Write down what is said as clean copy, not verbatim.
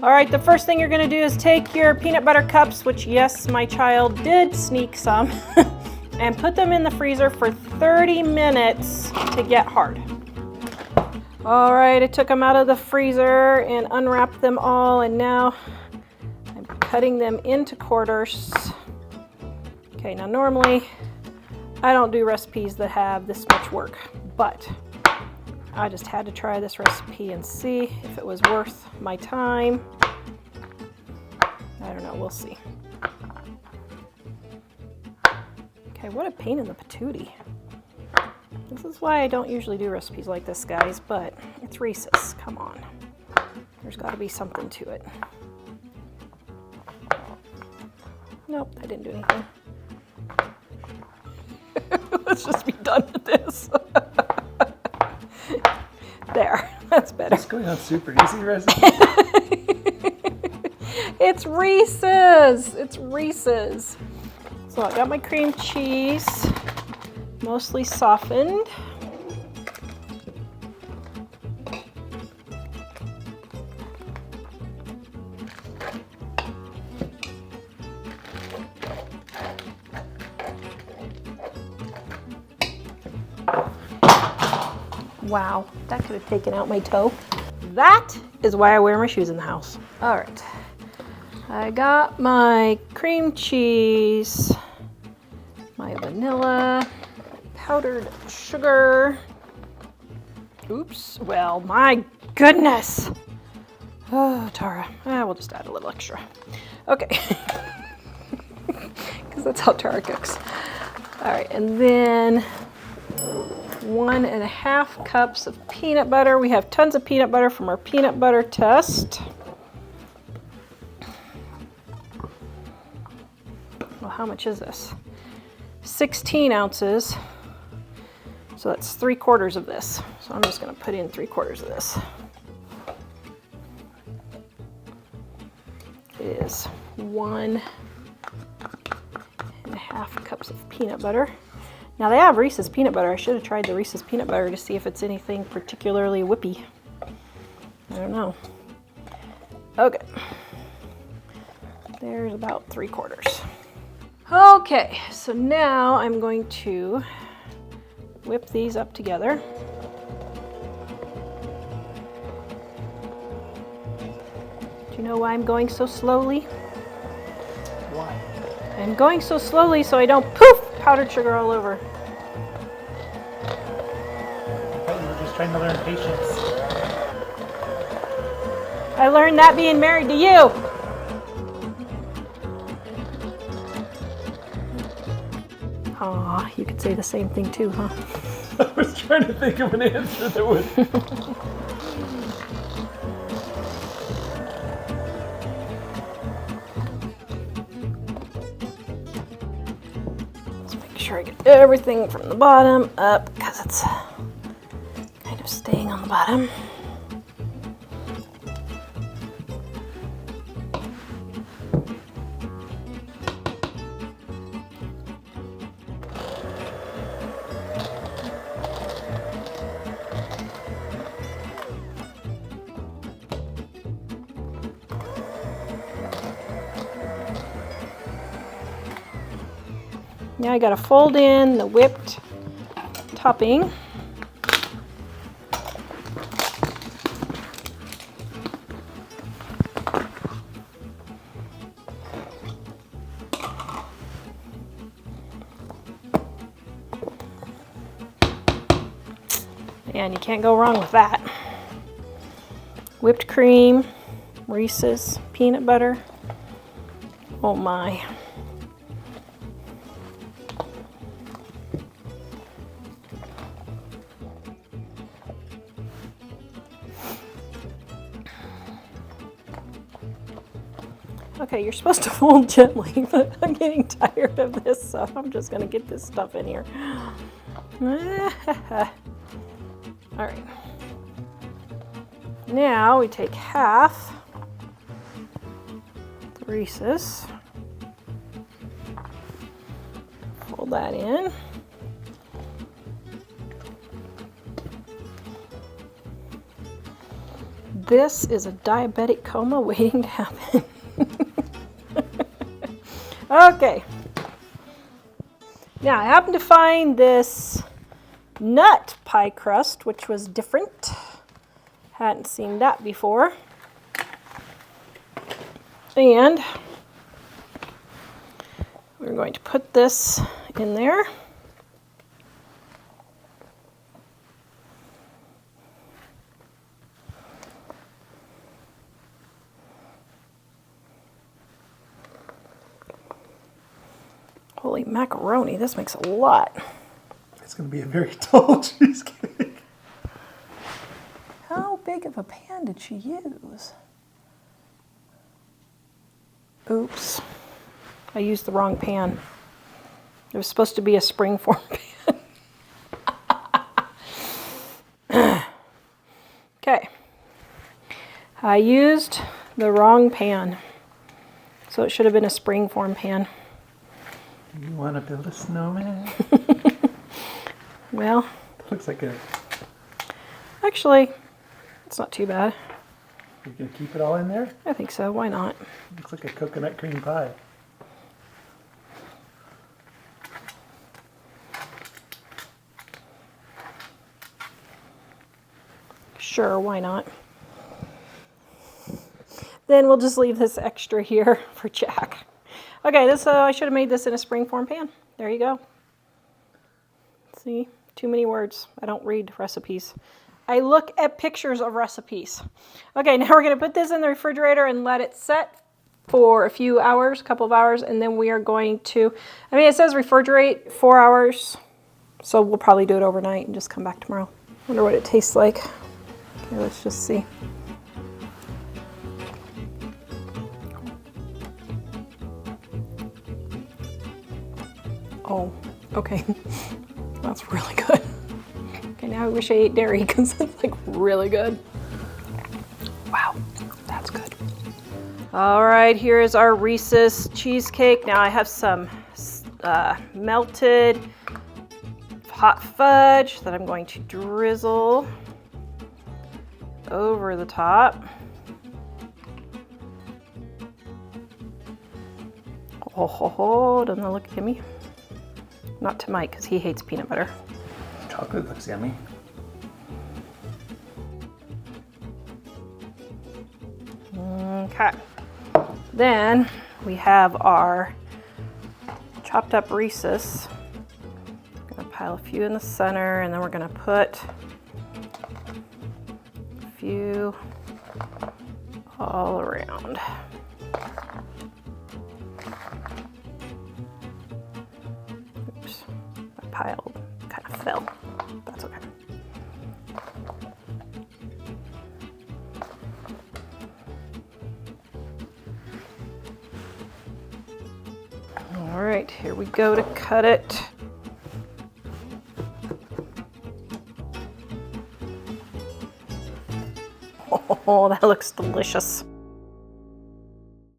All right, the first thing you're gonna do is take your peanut butter cups, which yes, my child did sneak some, and put them in the freezer for 30 minutes to get hard. All right, I took them out of the freezer and unwrapped them all, and now I'm cutting them into quarters. Okay, now normally I don't do recipes that have this much work, but I just had to try this recipe and see if it was worth my time. I don't know, we'll see. Okay, what a pain in the patootie. This is why I don't usually do recipes like this, guys, but it's Reese's, come on. There's gotta be something to it. Nope, that didn't do anything. Let's just be done with this. There, that's better. It's going on super easy recipe. It's Reese's. It's Reese's. So I got my cream cheese mostly softened. Wow, that could have taken out my toe. That is why I wear my shoes in the house. All right, I got my cream cheese, my vanilla, powdered sugar. Oops, well, my goodness. Oh, Tara, we'll just add a little extra. Okay, because that's how Tara cooks. All right, and then 1.5 cups of peanut butter. We have tons of peanut butter from our peanut butter test. Well, how much is this? 16 ounces. So that's 3/4 of this. So I'm just going to put in 3/4 of this. It is 1.5 cups of peanut butter. Now they have Reese's peanut butter. I should have tried the Reese's peanut butter to see if it's anything particularly whippy. I don't know. Okay. There's about 3/4. Okay, so now I'm going to whip these up together. Do you know why I'm going so slowly? Why? I'm going so slowly so I don't poof powdered sugar all over. I thought you were just trying to learn patience. I learned that being married to you. Aw, you could say the same thing too, huh? I was trying to think of an answer that would. Make sure I get everything from the bottom up because it's kind of staying on the bottom. Now I gotta fold in the whipped topping. And you can't go wrong with that. Whipped cream, Reese's, peanut butter. Oh my. Okay, you're supposed to fold gently, but I'm getting tired of this, so I'm just gonna get this stuff in here. All right. Now we take half the Reese's, fold that in. This is a diabetic coma waiting to happen. Okay. Now I happened to find this nut pie crust, which was different. Hadn't seen that before. And we're going to put this in there. Holy macaroni, this makes a lot. It's going to be a very tall cheesecake. How big of a pan did she use? Oops, I used the wrong pan. It was supposed to be a springform pan. Okay, I used the wrong pan, so it should have been a springform pan. You want to build a snowman? Well, Looks like a... actually, it's not too bad. You can keep it all in there? I think so, why not? Looks like a coconut cream pie. Sure, why not? Then we'll just leave this extra here for Jack. Okay, this I should have made this in a springform pan. There you go. See, too many words. I don't read recipes. I look at pictures of recipes. Okay, now we're going to put this in the refrigerator and let it set for a few hours, a couple of hours, and then we are going to, I mean, it says refrigerate 4 hours, so we'll probably do it overnight and just come back tomorrow. Wonder what it tastes like. Okay, let's just see. Oh, okay. That's really good. Okay, now I wish I ate dairy because it's like really good. Wow, that's good. All right, here is our Reese's cheesecake. Now I have some melted hot fudge that I'm going to drizzle over the top. Oh, ho, ho, doesn't that look yummy? Not to Mike, because he hates peanut butter. Chocolate looks yummy. Okay. Then we have our chopped up Reese's. I'm gonna pile a few in the center, and then we're gonna put a few all around. Oops, my pile kind of fell. That's okay. All right, here we go to cut it. Oh, that looks delicious.